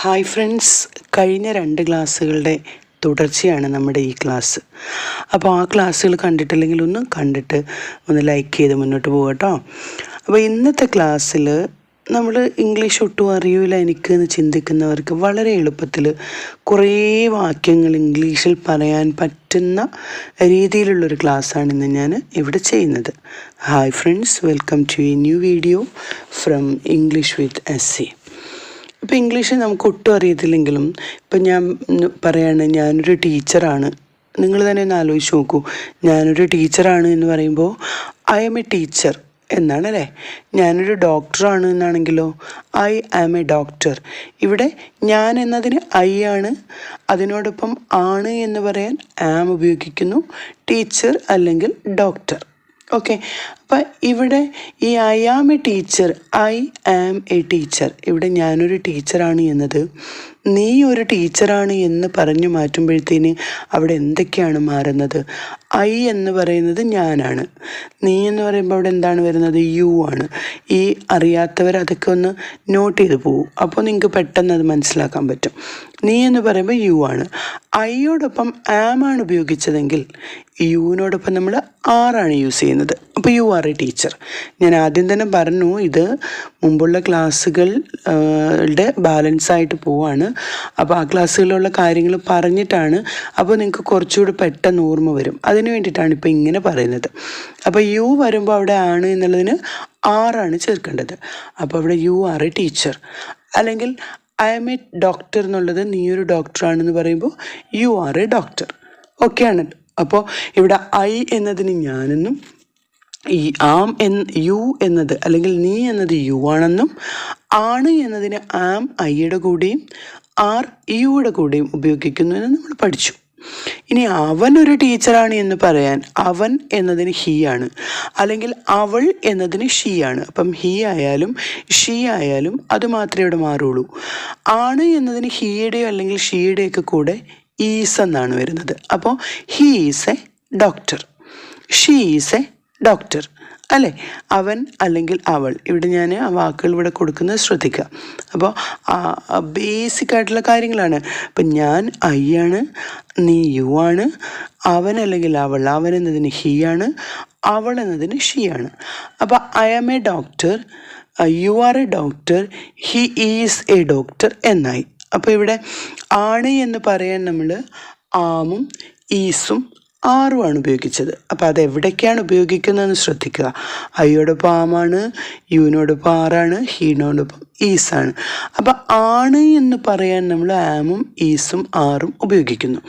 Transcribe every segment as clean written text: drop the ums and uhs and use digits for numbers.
Hi friends, കഴിഞ്ഞ 2 ക്ലാസ്സുകളുടെ തുടർച്ചയാണ് നമ്മുടെ ഈ ക്ലാസ്. അപ്പോൾ ആ ക്ലാസ്സുകൾ കണ്ടിട്ടില്ലെങ്കിൽ ഒന്ന് കണ്ടിട്ട് ഒന്ന് ലൈക്ക് ചെയ്ത് മുന്നോട്ട് പോകുക കേട്ടോ. അപ്പോൾ ഇന്നത്തെ ക്ലാസ്സിൽ നമ്മൾ ഇംഗ്ലീഷ് ഒട്ടും അറിയില്ല എനിക്ക് എന്ന് ചിന്തിക്കുന്നവർക്ക് വളരെ എളുപ്പത്തിൽ കുറേ വാക്യങ്ങൾ ഇംഗ്ലീഷിൽ പറയാൻ പറ്റുന്ന രീതിയിലുള്ളൊരു ക്ലാസ്സാണ് ഇന്ന് ഞാൻ ഇവിടെ ചെയ്യുന്നത്. Hi friends, welcome to a new video from English with SC. ഇപ്പോൾ ഇംഗ്ലീഷ് നമുക്ക് ഒട്ടും അറിയത്തില്ലെങ്കിലും ഇപ്പം ഞാൻ പറയാണ് ഞാനൊരു ടീച്ചറാണ്. നിങ്ങൾ തന്നെ ഒന്ന് ആലോചിച്ച് നോക്കൂ, ഞാനൊരു ടീച്ചറാണ് എന്ന് പറയുമ്പോൾ ഐ ആം എ ടീച്ചർ എന്നാണ് അല്ലേ. ഞാനൊരു ഡോക്ടറാണ് എന്നാണെങ്കിലോ ഐ ആം എ ഡോക്ടർ. ഇവിടെ ഞാൻ എന്നതിന് ഐ ആണ്, അതിനോടൊപ്പം ആണ് എന്ന് പറയാൻ ആം ഉപയോഗിക്കുന്നു, ടീച്ചർ അല്ലെങ്കിൽ ഡോക്ടർ. ഓക്കെ, അപ്പം ഇവിടെ ഈ I am a teacher, I am a teacher, ഇവിടെ ഞാനൊരു ടീച്ചറാണ് എന്നത് നീ ഒരു ടീച്ചറാണ് എന്ന് പറഞ്ഞു മാറ്റുമ്പോഴത്തേന് അവിടെ എന്തൊക്കെയാണ് മാറുന്നത്? ഐ എന്ന് പറയുന്നത് ഞാനാണ്, നീ എന്ന് പറയുമ്പോൾ അവിടെ എന്താണ് വരുന്നത്? യു ആണ്. ഈ അറിയാത്തവർ അതൊക്കെ ഒന്ന് നോട്ട് ചെയ്ത് പോകും, അപ്പോൾ നിങ്ങൾക്ക് പെട്ടെന്ന് അത് മനസ്സിലാക്കാൻ പറ്റും. നീ എന്ന് പറയുമ്പോൾ യു ആണ്. ഐയോടൊപ്പം ആം ആണ് ഉപയോഗിച്ചതെങ്കിൽ യുവിനോടൊപ്പം നമ്മൾ ആറാണ് യൂസ് ചെയ്യുന്നത്. അപ്പോൾ യു ആർ എ ടീച്ചർ. ഞാൻ ആദ്യം തന്നെ പറഞ്ഞു, ഇത് മുമ്പുള്ള ക്ലാസ്സുകളുടെ ബാലൻസ് ആയിട്ട് പോവാണ്. അപ്പോൾ ആ ക്ലാസ്സുകളിലുള്ള കാര്യങ്ങൾ പറഞ്ഞിട്ടാണ്, അപ്പോൾ നിങ്ങൾക്ക് കുറച്ചുകൂടി പെട്ടെന്ന് ഓർമ്മ വരും. അതിന് വേണ്ടിയിട്ടാണ് ഇപ്പോൾ ഇങ്ങനെ പറയുന്നത്. അപ്പോൾ യു വരുമ്പോൾ അവിടെ ആണ് എന്നുള്ളതിന് ആറാണ് ചേർക്കേണ്ടത്. അപ്പോൾ അവിടെ യു ആർ എ ടീച്ചർ. അല്ലെങ്കിൽ ഐ ആം എ ഡോക്ടർ എന്നുള്ളത് നീ ഒരു ഡോക്ടറാണെന്ന് പറയുമ്പോൾ U are a doctor. Okay ആണ്. അപ്പോൾ ഇവിടെ ഐ എന്നതിന് ഞാനെന്നും ഈ ആം യു എന്നത് അല്ലെങ്കിൽ നീ എന്നത് യു ആണെന്നും ആണ് എന്നതിന് ആം ഐയുടെ കൂടെയും ആർ യുടെ കൂടെയും ഉപയോഗിക്കുന്നു എന്ന് നമ്മൾ പഠിച്ചു. ഇനി അവൻ ഒരു ടീച്ചറാണ് എന്ന് പറയാൻ അവൻ എന്നതിന് ഹി ആണ്, അല്ലെങ്കിൽ അവൾ എന്നതിന് ഷീ ആണ്. അപ്പം ഹി ആയാലും ഷീ ആയാലും അത് മാത്രമേ ഇവിടെ മാറുള്ളൂ. ആണ് എന്നതിന് ഹിയുടെയോ അല്ലെങ്കിൽ ഷീയുടെയൊക്കെ കൂടെ ഈസ് എന്നാണ് വരുന്നത്. അപ്പോൾ he is a doctor, she is a doctor അല്ലേ. അവൻ അല്ലെങ്കിൽ അവൾ, ഇവിടെ ഞാൻ ആ വാക്കുകൾ ഇവിടെ കൊടുക്കുന്നത് ശ്രദ്ധിക്കുക. അപ്പോൾ ബേസിക് ആയിട്ടുള്ള കാര്യങ്ങളാണ്. അപ്പം ഞാൻ ഐ ആണ്, നീ യു ആണ്, അവൻ അല്ലെങ്കിൽ അവൾ, അവൻ എന്നതിന് ഹി ആണ്, അവൾ എന്നതിന് ഷീ ആണ്. അപ്പോൾ I am a doctor, you are a doctor, he is a doctor എന്നായി. അപ്പോൾ ഇവിടെ ആണ് എന്ന് പറയാൻ നമ്മൾ ആമും ഈസും ആറുമാണ് ഉപയോഗിച്ചത്. അപ്പോൾ അതെവിടേക്കാണ് ഉപയോഗിക്കുന്നതെന്ന് ശ്രദ്ധിക്കുക. ഐയോടൊപ്പം ആമാണ്, യുവിനോടൊപ്പം ആറാണ്, ഹീനോടൊപ്പം ഈസാണ്. അപ്പോൾ ആണ് എന്ന് പറയാൻ നമ്മൾ ആമും ഈസും ആറും ഉപയോഗിക്കുന്നു.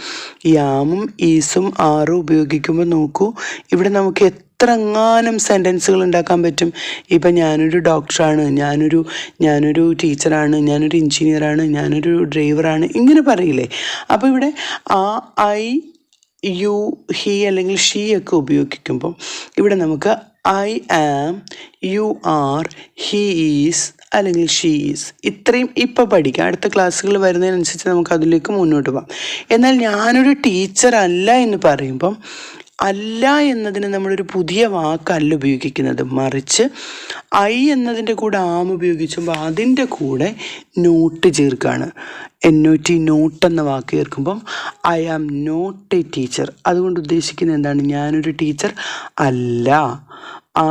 ഈ ആമും ഈസും ആറും ഉപയോഗിക്കുമ്പോൾ നോക്കൂ, ഇവിടെ നമുക്ക് എത്രങ്ങാനും സെൻറ്റൻസുകൾ ഉണ്ടാക്കാൻ പറ്റും. ഇപ്പം ഞാനൊരു ഡോക്ടറാണ്, ഞാനൊരു ടീച്ചറാണ്, ഞാനൊരു എഞ്ചിനീയറാണ്, ഞാനൊരു ഡ്രൈവറാണ്, ഇങ്ങനെ പറയില്ലേ. അപ്പോൾ ഇവിടെ ആ ഐ യു ഹി അല്ലെങ്കിൽ ഷീ ഒക്കെ ഉപയോഗിക്കുമ്പോൾ ഇവിടെ നമുക്ക് I am, you are, he is അല്ലെങ്കിൽ ഷീ ഈസ്, ഇത്രയും ഇപ്പോൾ പഠിക്കാം. അടുത്ത ക്ലാസ്സുകൾ വരുന്നതിനനുസരിച്ച് നമുക്ക് അതിലേക്ക് മുന്നോട്ട് പോകാം. എന്നാൽ ഞാനൊരു ടീച്ചർ അല്ല എന്ന് പറയുമ്പം അല്ല എന്നതിന് നമ്മളൊരു പുതിയ വാക്കല്ല ഉപയോഗിക്കുന്നത്, മറിച്ച് ഐ എന്നതിൻ്റെ കൂടെ ആം ഉപയോഗിക്കുമ്പോൾ അതിൻ്റെ കൂടെ നോട്ട് ചേർക്കുകയാണ്. NOT, നോട്ട് എന്ന വാക്ക് ചേർക്കുമ്പം I am not a teacher. അതുകൊണ്ട് ഉദ്ദേശിക്കുന്നത് എന്താണ്? ഞാനൊരു ടീച്ചർ അല്ല.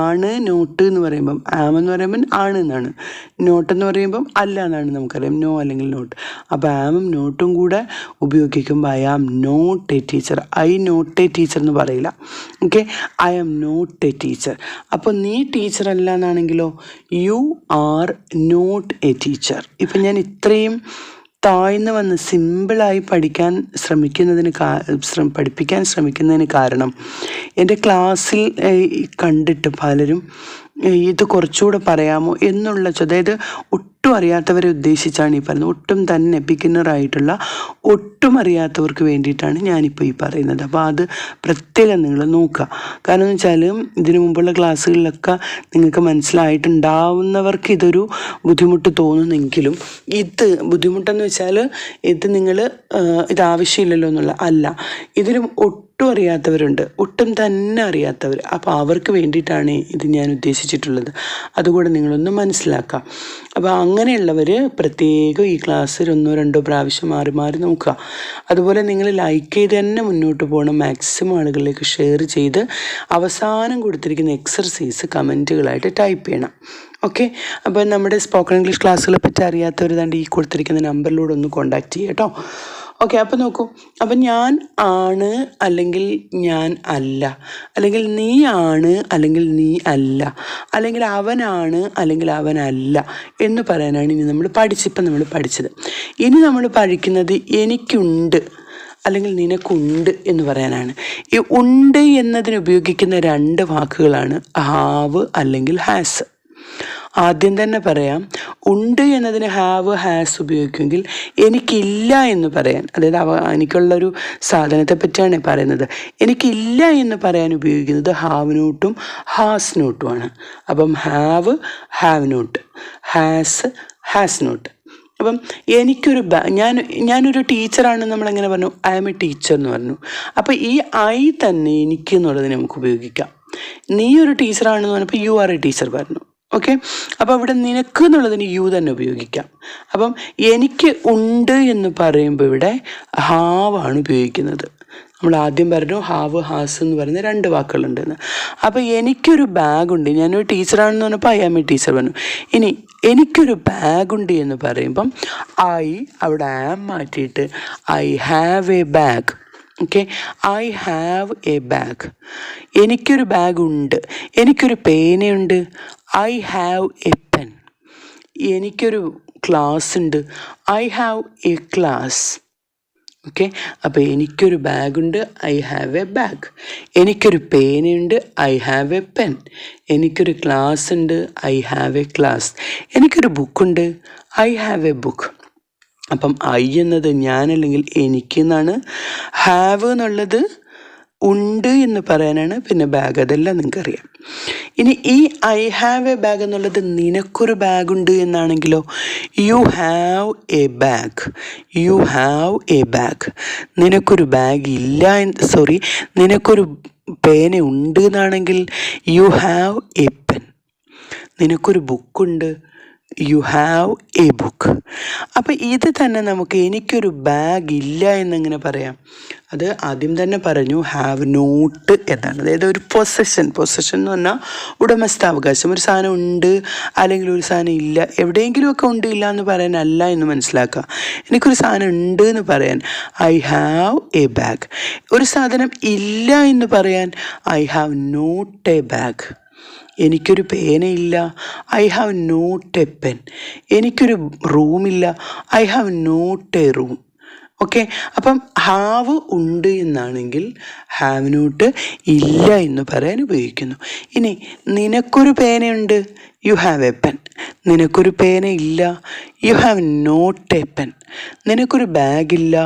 ആണ് നോട്ട് എന്ന് പറയുമ്പം, ആം എന്ന് പറയുമ്പം ആണ് എന്നാണ്, നോട്ട് എന്ന് പറയുമ്പം അല്ല എന്നാണ് നമുക്കറിയാം, നോ അല്ലെങ്കിൽ നോട്ട്. അപ്പോൾ ആമും നോട്ടും കൂടെ ഉപയോഗിക്കുമ്പോൾ I am not a teacher. I not a teacher എന്ന് പറയില്ല. Okay, I am not a teacher. അപ്പോൾ നീ ടീച്ചർ അല്ല എന്നാണെങ്കിലോ you are not a teacher. ഇപ്പം ഞാൻ ഇത്രയും താഴ്ന്നു വന്ന് സിമ്പിളായി പഠിപ്പിക്കാൻ ശ്രമിക്കുന്നതിന് കാരണം എൻ്റെ ക്ലാസ്സിൽ കണ്ടിട്ട് പലരും ഇത് കുറച്ചുകൂടെ പറയാമോ എന്നുള്ള, അതായത് ഒട്ടും അറിയാത്തവരെ ഉദ്ദേശിച്ചാണ് ഈ പറയുന്നത്. ഒട്ടും തന്നെ ബിഗിനറായിട്ടുള്ള ഒട്ടും അറിയാത്തവർക്ക് വേണ്ടിയിട്ടാണ് ഞാനിപ്പോൾ ഈ പറയുന്നത്. അപ്പോൾ അത് പ്രത്യേകം നിങ്ങൾ നോക്കുക. കാരണം എന്ന് വെച്ചാൽ ഇതിനു മുമ്പുള്ള ക്ലാസ്സുകളിലൊക്കെ നിങ്ങൾക്ക് മനസ്സിലായിട്ടുണ്ടാവുന്നവർക്ക് ഇതൊരു ബുദ്ധിമുട്ട് തോന്നുന്നെങ്കിലും, ഇത് ബുദ്ധിമുട്ടെന്ന് വെച്ചാൽ ഇത് നിങ്ങൾ ഇതാവശ്യമില്ലല്ലോ എന്നുള്ള അല്ല, ഇതിലും ഒട്ടും അറിയാത്തവരുണ്ട്, ഒട്ടും തന്നെ അറിയാത്തവർ. അപ്പോൾ അവർക്ക് വേണ്ടിയിട്ടാണ് ഇത് ഞാൻ ഉദ്ദേശിച്ചിട്ടുള്ളത്. അതുകൂടെ നിങ്ങളൊന്ന് മനസ്സിലാക്കാം. അപ്പോൾ അങ്ങനെയുള്ളവർ പ്രത്യേകം ഈ ക്ലാസ്സിൽ 1-2 പ്രാവശ്യം മാറി മാറി നോക്കുക. അതുപോലെ നിങ്ങൾ ലൈക്ക് ചെയ്ത് തന്നെ മുന്നോട്ട് പോകണം. മാക്സിമം ആളുകളിലേക്ക് ഷെയർ ചെയ്ത് അവസാനം കൊടുത്തിരിക്കുന്ന എക്സർസൈസ് കമൻറ്റുകളായിട്ട് ടൈപ്പ് ചെയ്യണം. ഓക്കെ. അപ്പോൾ നമ്മുടെ സ്പോക്കൺ ഇംഗ്ലീഷ് ക്ലാസ്സുകളെ പറ്റി അറിയാത്തവർ തന്നെ ഈ കൊടുത്തിരിക്കുന്ന നമ്പറിലൂടെ ഒന്ന് കോൺടാക്റ്റ് ചെയ്യുക കേട്ടോ. ഓക്കെ. അപ്പോൾ നോക്കൂ, അപ്പം ഞാൻ ആണ് അല്ലെങ്കിൽ ഞാൻ അല്ല, അല്ലെങ്കിൽ നീ ആണ് അല്ലെങ്കിൽ നീ അല്ല, അല്ലെങ്കിൽ അവനാണ് അല്ലെങ്കിൽ അവനല്ല എന്ന് പറയാനാണ് ഇനി നമ്മൾ പഠിച്ചത്. ഇനി നമ്മൾ പഠിക്കുന്നത് എനിക്കുണ്ട് അല്ലെങ്കിൽ നിനക്കുണ്ട് എന്ന് പറയാനാണ്. ഈ ഉണ്ട് എന്നതിന് ഉപയോഗിക്കുന്ന 2 വാക്കുകളാണ് ഹാവ് അല്ലെങ്കിൽ ഹാസ്. ആദ്യം തന്നെ പറയാം, ഉണ്ട് എന്നതിന് ഹാവ് ഹാസ് ഉപയോഗിക്കുമെങ്കിൽ എനിക്കില്ല എന്ന് പറയാൻ, അതായത് എനിക്കുള്ളൊരു സാധനത്തെ പറ്റിയാണ് പറയുന്നത്, എനിക്കില്ല എന്ന് പറയാൻ ഉപയോഗിക്കുന്നത് ഹാവ് നോട്ടും ഹാസ് നോട്ടുമാണ്. അപ്പം have have not, has has not. അപ്പം എനിക്കൊരു ഞാനൊരു ടീച്ചറാണെന്ന് നമ്മളെങ്ങനെ പറഞ്ഞു? ഐ ആം എ ടീച്ചർ എന്ന് പറഞ്ഞു. അപ്പോൾ ഈ ഐ തന്നെ എനിക്ക് എന്നുള്ളതിന് നമുക്ക് ഉപയോഗിക്കാം. നീ ഒരു ടീച്ചറാണെന്ന് പറഞ്ഞപ്പോൾ യു ആർ എ ടീച്ചർ പറഞ്ഞു. ഓക്കെ. അപ്പോൾ ഇവിടെ നിനക്ക് എന്നുള്ളതിന് യു തന്നെ ഉപയോഗിക്കാം. അപ്പം എനിക്ക് ഉണ്ട് എന്ന് പറയുമ്പോൾ ഇവിടെ ഹാവാണ് ഉപയോഗിക്കുന്നത്. നമ്മൾ ആദ്യം പറഞ്ഞു ഹാവ് ഹാസ് എന്ന് പറയുന്ന 2 വാക്കുകളുണ്ടെന്ന്. അപ്പോൾ എനിക്കൊരു ബാഗുണ്ട്, ഞാനൊരു ടീച്ചറാണെന്ന് പറഞ്ഞപ്പോൾ ഐ ആം എ ടീച്ചർ പറഞ്ഞു. ഇനി എനിക്കൊരു ബാഗുണ്ട് എന്ന് പറയുമ്പം ഐ അവിടെ ആം മാറ്റിയിട്ട് I have a bag. Okay. I have a bag. എനിക്കൊരു ബാഗുണ്ട്. എനിക്കൊരു പേനയുണ്ട്. I have a pen. എനിക്കൊരു ക്ലാസ് ഉണ്ട്. I have a class. Okay. അപ്പോൾ എനിക്കൊരു ബാഗുണ്ട്. I have a bag. എനിക്കൊരു പേനയുണ്ട്. I have a pen. എനിക്കൊരു ക്ലാസ് ഉണ്ട്. I have a class. എനിക്കൊരു ബുക്കുണ്ട്. I have a book. അപ്പം ഐ എന്നത് ഞാൻ അല്ലെങ്കിൽ എനിക്ക് എന്നാണ്. ഹാവ് എന്നുള്ളത് ഉണ്ട് എന്ന് പറയാനാണ്. പിന്നെ ബാഗ്, അതെല്ലാം നിങ്ങൾക്കറിയാം. ഇനി ഈ ഐ ഹാവ് എ ബാഗ് എന്നുള്ളത് നിനക്കൊരു ബാഗുണ്ട് എന്നാണെങ്കിലോ you have a bag. You have a bag. നിനക്കൊരു ബാഗ് ഇല്ല, നിനക്കൊരു പേന ഉണ്ട് എന്നാണെങ്കിൽ യു ഹാവ് എ പെൻ. നിനക്കൊരു ബുക്കുണ്ട്. You have a book. അപ്പോൾ ഇത് തന്നെ നമുക്ക് എനിക്കൊരു ബാഗ് ഇല്ല എന്നെങ്ങനെ പറയാം? അത് ആദ്യം തന്നെ പറഞ്ഞു ഹാവ് നോട്ട് എന്നാണ്. അതായത് ഒരു പൊസഷൻ എന്ന് പറഞ്ഞാൽ ഉടമസ്ഥാവകാശം. ഒരു സാധനം ഉണ്ട് അല്ലെങ്കിൽ ഒരു സാധനം ഇല്ല, എവിടെയെങ്കിലുമൊക്കെ ഉണ്ട് ഇല്ല എന്ന് പറയാനല്ല എന്ന് മനസ്സിലാക്കുക. എനിക്കൊരു സാധനം ഉണ്ട് എന്ന് പറയാൻ ഐ ഹാവ് എ ബാഗ്. ഒരു സാധനം ഇല്ല എന്ന് പറയാൻ I have not a bag. എനിക്കൊരു പേനയില്ല. I have not a pen. എനിക്കൊരു റൂമില്ല. I have not a room. Okay. അപ്പം ഹാവ് ഉണ്ട് എന്നാണെങ്കിൽ ഹാവ് നോട്ട് ഇല്ല എന്ന് പറയാൻ ഉപയോഗിക്കുന്നു. ഇനി നിനക്കൊരു പേനയുണ്ട്. You have a pen. നിനക്കൊരു പേന ഇല്ല. You have not a pen. നിനക്കൊരു ബാഗില്ല.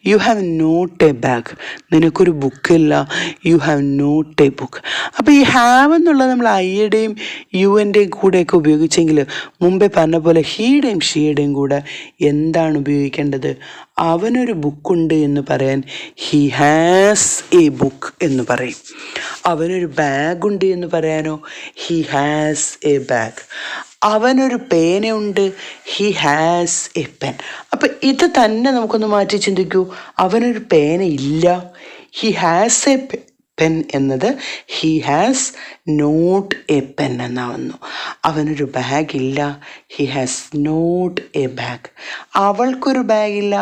You have not a bag. നിനക്കൊരു ബുക്കില്ല. You have not a book. അപ്പോൾ ഈ ഹാവ് എന്നുള്ളത് നമ്മൾ ഐയുടെയും യുവിൻ്റെയും കൂടെയൊക്കെ ഉപയോഗിച്ചെങ്കിൽ മുമ്പേ പറഞ്ഞ പോലെ ഹീയുടെയും ഷീയുടെയും കൂടെ എന്താണ് ഉപയോഗിക്കേണ്ടത്? അവനൊരു ബുക്കുണ്ട് എന്ന് പറയാൻ ഹി ഹാസ് എ ബുക്ക് എന്ന് പറയും. അവനൊരു ബാഗുണ്ട് എന്ന് പറയാനോ ഹി ഹാസ് എ ബാഗ്. അവനൊരു പേനയുണ്ട്. He has a pen. അപ്പം ഇത് തന്നെ നമുക്കൊന്ന് മാറ്റി ചിന്തിക്കൂ. അവനൊരു പേന ഇല്ല. ഹി ഹാസ് എ പെൻ എന്നത് he has not a pen എന്നാവുന്നു. അവനൊരു ബാഗില്ല. He has not a bag. അവൾക്കൊരു ബാഗില്ല.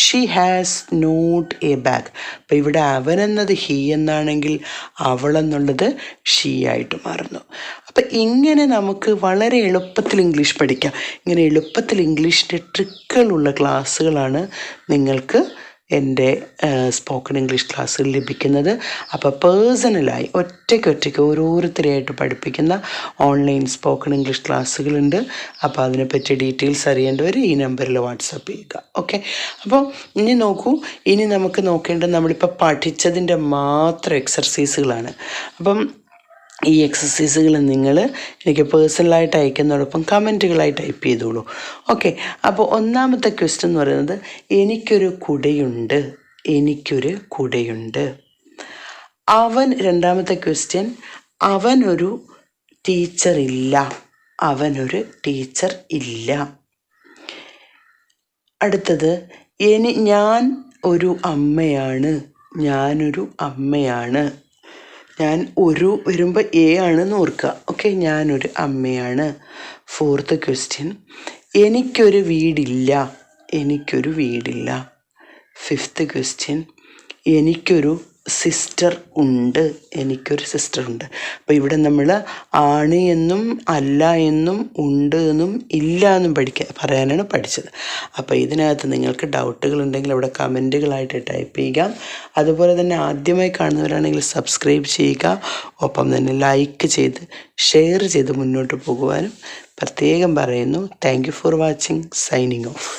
She has not a bag. അപ്പം ഇവിടെ അവൻ എന്നത് ഹി എന്നാണെങ്കിൽ അവളെന്നുള്ളത് ഷീ ആയിട്ട് മാറുന്നു. അപ്പം ഇങ്ങനെ നമുക്ക് വളരെ എളുപ്പത്തിൽ ഇംഗ്ലീഷ് പഠിക്കാം. ഇങ്ങനെ എളുപ്പത്തിൽ ഇംഗ്ലീഷിൻ്റെ ട്രിക്കുകളുള്ള ക്ലാസ്സുകളാണ് നിങ്ങൾക്ക് എൻ്റെ സ്പോക്കൺ ഇംഗ്ലീഷ് ക്ലാസ്സുകൾ ലഭിക്കുന്നത്. അപ്പോൾ പേഴ്സണലായി ഒറ്റയ്ക്ക് ഓരോരുത്തരെയായിട്ട് പഠിപ്പിക്കുന്ന ഓൺലൈൻ സ്പോക്കൺ ഇംഗ്ലീഷ് ക്ലാസ്സുകളുണ്ട്. അപ്പോൾ അതിനെപ്പറ്റി ഡീറ്റെയിൽസ് അറിയേണ്ടവർ ഈ നമ്പറിൽ വാട്സപ്പ് ചെയ്യുക. ഓക്കെ. അപ്പോൾ ഇനി നോക്കൂ, ഇനി നമുക്ക് നോക്കേണ്ടത് നമ്മളിപ്പോൾ പഠിച്ചതിൻ്റെ മാത്രം എക്സർസൈസുകളാണ്. അപ്പം ഈ എക്സസൈസുകൾ നിങ്ങൾ എനിക്ക് പേഴ്സണലായിട്ട് അയക്കുന്നതോടൊപ്പം കമൻറ്റുകളായി ടൈപ്പ് ചെയ്തോളൂ. ഓക്കെ. അപ്പോൾ ഒന്നാമത്തെ ക്വസ്റ്റ്യൻ എന്ന് പറയുന്നത് എനിക്കൊരു കുടയുണ്ട്. എനിക്കൊരു കുടയുണ്ട്. രണ്ടാമത്തെ ക്വസ്റ്റ്യൻ, അവനൊരു ടീച്ചർ ഇല്ല. അവനൊരു ടീച്ചർ ഇല്ല. അടുത്തത്, ഞാൻ ഒരു അമ്മയാണ്. ഞാനൊരു അമ്മയാണ്. ഞാൻ ഒരു വരുമ്പോൾ എ ആണെന്ന് ഓർക്കുക. ഓക്കെ, ഞാനൊരു അമ്മയാണ്. ഫോർത്ത് ക്വസ്റ്റ്യൻ, എനിക്കൊരു വീടില്ല. എനിക്കൊരു വീടില്ല. ഫിഫ്ത്ത് ക്വസ്റ്റ്യൻ, എനിക്കൊരു സിസ്റ്റർ ഉണ്ട്. എനിക്കൊരു സിസ്റ്റർ ഉണ്ട്. അപ്പോൾ ഇവിടെ നമ്മൾ ആണ് എന്നും അല്ല എന്നും ഉണ്ട് എന്നും ഇല്ല എന്നും പറയാനാണ് പഠിച്ചത്. അപ്പോൾ ഇതിനകത്ത് നിങ്ങൾക്ക് ഡൗട്ടുകൾ ഉണ്ടെങ്കിൽ അവിടെ കമൻറ്റുകളായിട്ട് ടൈപ്പ് ചെയ്യുക. അതുപോലെ തന്നെ ആദ്യമായി കാണുന്നവരാണെങ്കിൽ സബ്സ്ക്രൈബ് ചെയ്യുക. ഒപ്പം തന്നെ ലൈക്ക് ചെയ്ത് ഷെയർ ചെയ്ത് മുന്നോട്ട് പോകുവാനും പ്രത്യേകം പറയുന്നു. Thank you for watching. Signing off.